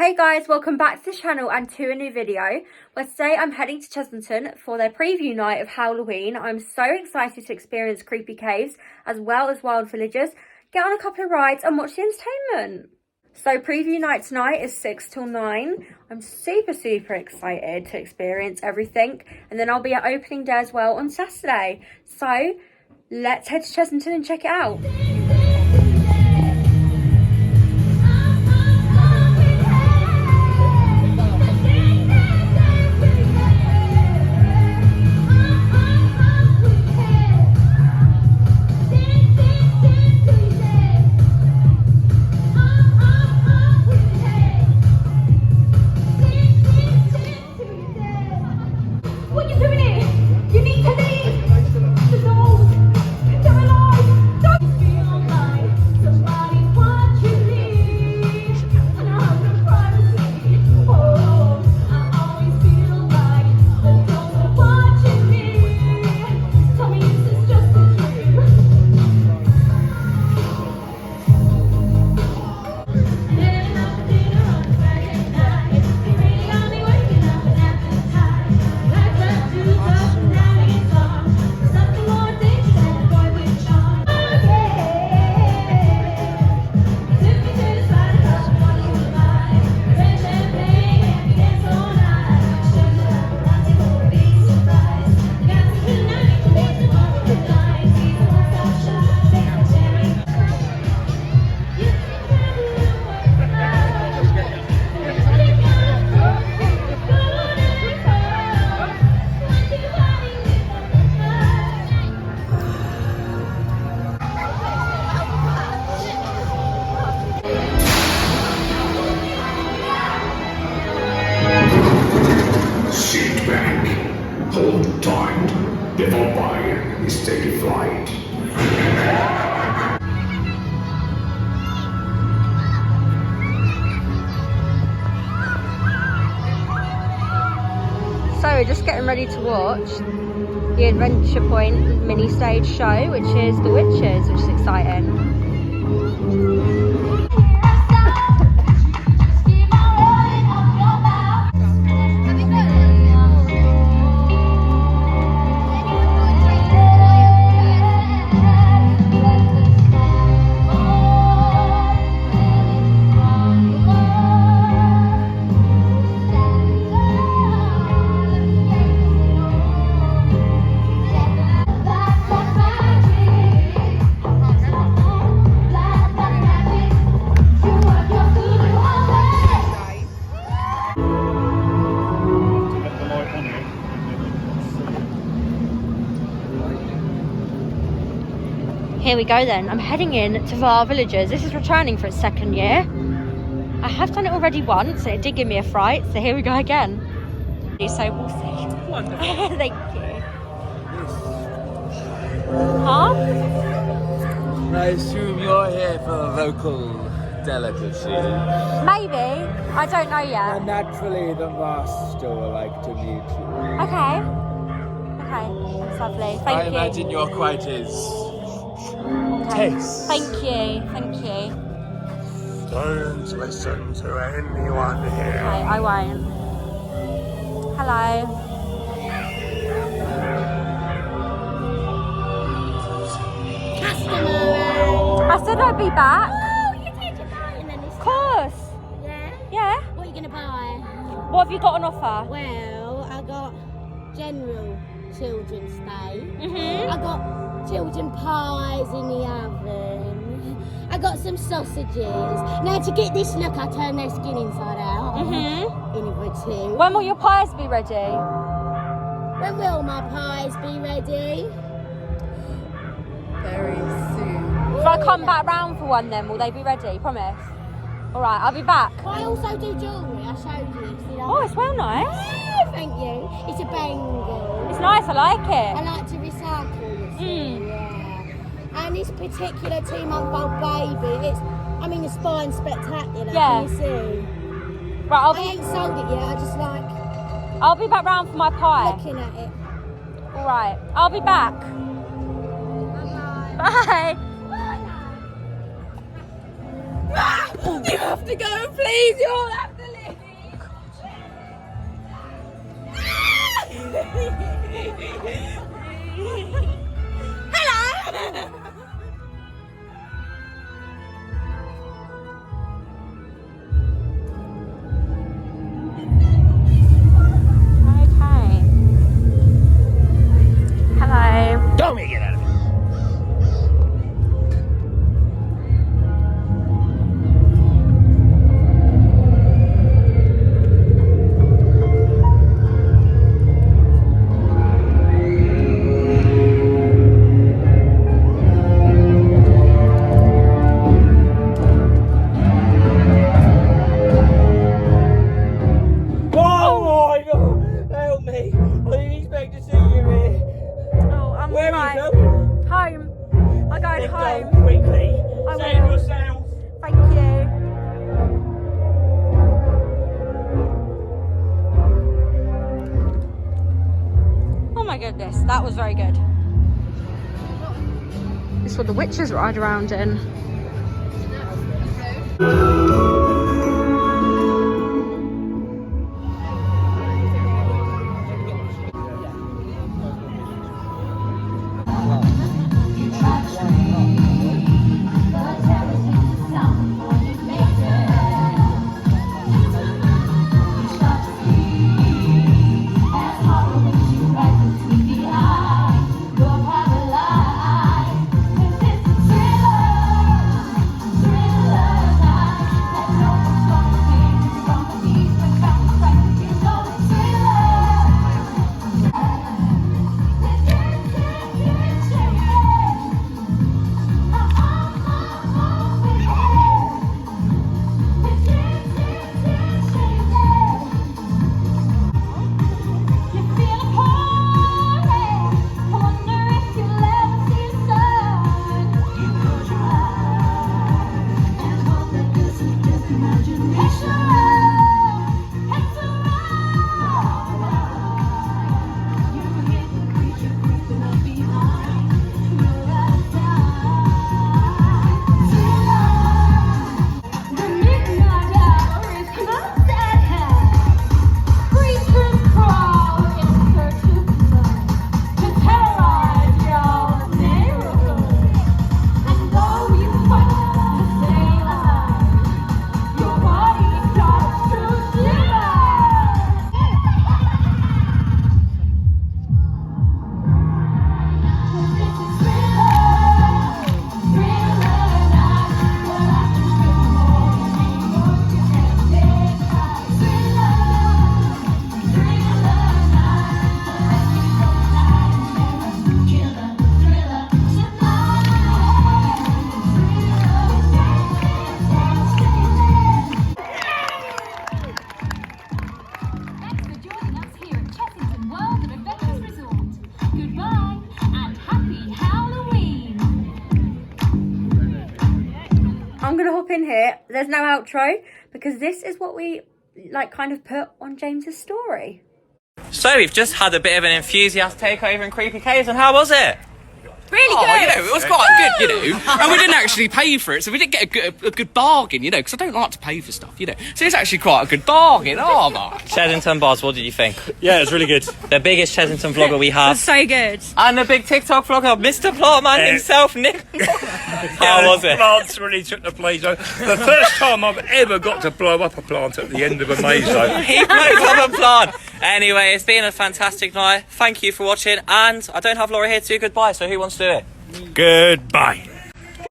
Hey guys, welcome back to the channel and to a new video where today I'm heading to Chessington for their preview night of Howl'oween. I'm so excited to experience creepy caves as well as wild villagers, get on a couple of rides and watch the entertainment. So preview night tonight is 6 till 9. I'm super excited to experience everything, and then I'll be at opening day as well on Saturday. So let's head to Chessington and check it out. Hold tight before buying is taking flight. So we're just getting ready to watch the Adventure Point mini stage show, which is The Witches, which is exciting. Here we go then. I'm heading in to our villagers. This is returning for its second year. I have done it already once and it did give me a fright, so here we go again. So we'll see. Wonderful. Thank you. Huh? I assume you're here for a local delicacy. Maybe. I don't know yet. And naturally the master will like to meet you. Okay. Okay. That's lovely. Thank I you. imagine you're quite his taste. Thank you. Thank you. Don't listen to anyone here. Okay, I won't. Hello. I said I'd be back. Oh, you're taking mine then this Of course. time. Yeah? Yeah. What are you going to buy? What have you got on offer? Well, I got general children's day. Mhm. I got children pies in the oven. I got some sausages. Now to get this look, I turn their skin inside out. Mhm. Innovative. When will your pies be ready? When will my pies be ready? Very soon. If I come back round for one, then will they be ready? Promise. All right, I'll be back. I also do jewellery. I showed you. See, Oh, it's well nice. Oh, thank you. It's a bangle. It's nice. I like I it. like to recycle, you see, yeah. And this particular 2-month-old baby, the spine's spectacular, Yeah. can you see? Right, I ain't sold it yet, I just like I'll be back round for my pie. looking at it. All right, I'll be back. Bye-bye. Bye. You have to go, please, you all have to leave. goodness, that was very good. This is what the witches ride around in. I'm gonna hop in here. There's no outro because this is what we like kind of put on James's story. So we've just had a bit of an enthusiast takeover in Creepy Caves, and how was it? Really good. You know, it was quite good, you know. And we didn't actually pay for it, so we didn't get a good bargain, you know, because I don't like to pay for stuff, you know. So it's actually quite a good bargain, oh my. Chessington Bars, what did you think? Yeah, it's really good. The biggest Chessington vlogger we have. So good. And the big TikTok vlogger, Mr. Plantman himself, Nick. How was it? Plants really took the place. The first time I've ever got to blow up a plant at the end of a maze though. He blew up a plant. Anyway, it's been a fantastic night. Thank you for watching, and I don't have Laura here to do goodbye, so who wants to do it? Goodbye.